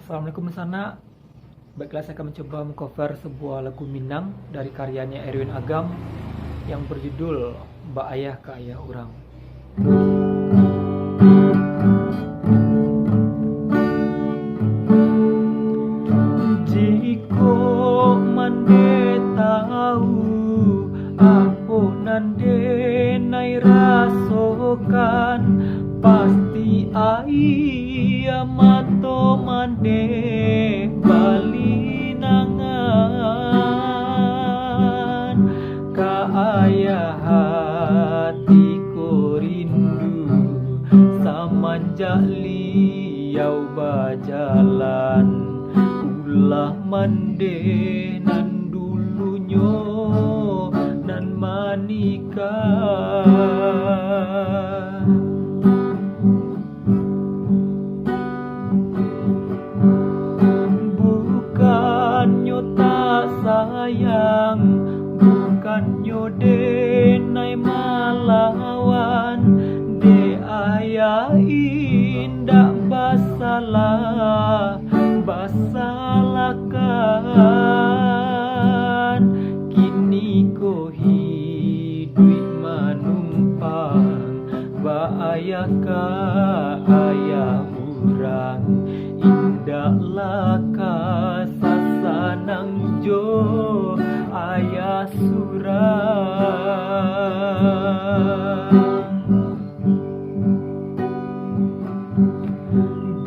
Assalamualaikum sana. Baiklah, saya akan mencoba mengcover sebuah lagu Minang dari karyanya Erwin Agam yang berjudul Mbak Ayah ke Ayah Urang. Jiko mande tahu apo nande nai rasokan pasti ai mato mande balinangan ka ayah hatiku rindu samanja liau bajalan ulah mande nan dulunyo nan manikah. Bukannya tak sayang, bukannya denai malawan, de ayah indah basalah basalahkan. Kini ko hidup manumpang ba ayah ka ayah urang, indahlah kasasanang jo ayah surang.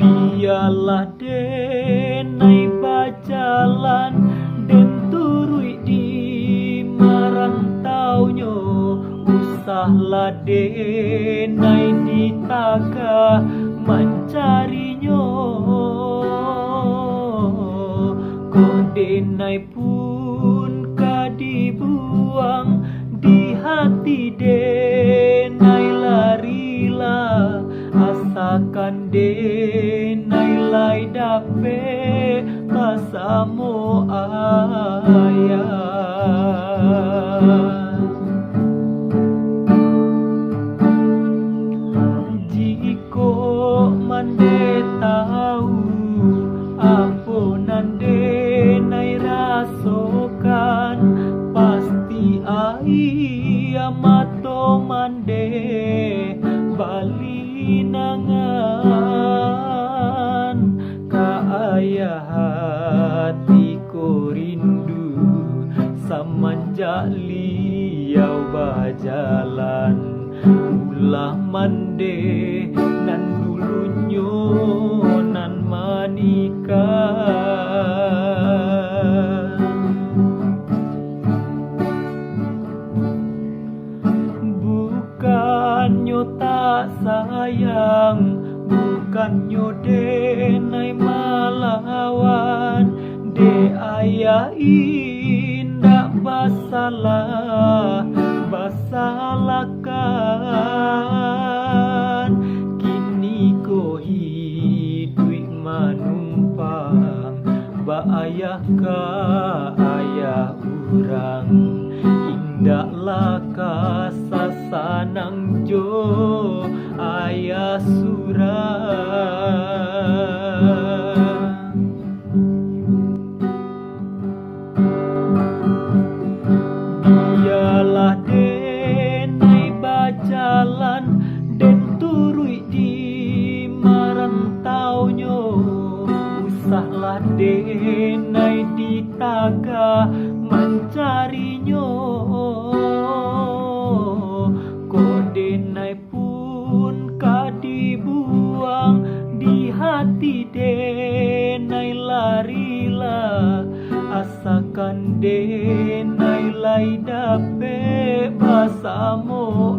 Biarlah denai bajalan den turui di marantaunya, usahlah denai ditaga mencarinya. Kok denai pun kadibuang di hati denai larilah, asakan denai lai dape pasamu ayah. Jiko mande tahu apo nande nai rasokan pasti ai mato mande balinangan ka ayah hatiku rindu samanja liau bajalan ulah mande nan dulunyo nan manikah. Bukannya tak sayang, bukannya denai malawan, de ayah indah basalah basalahkan. Kini ko hidup manumpang ba ayah ka ayah urang, indahlah kasasanang jo ayah surang. Biarlah denai bajalan den turui di marantaunya, usahlah denai ditaga mencarinya. Kok denai pun kadibuang di hati denai larilah, asakan denai lai dape basamu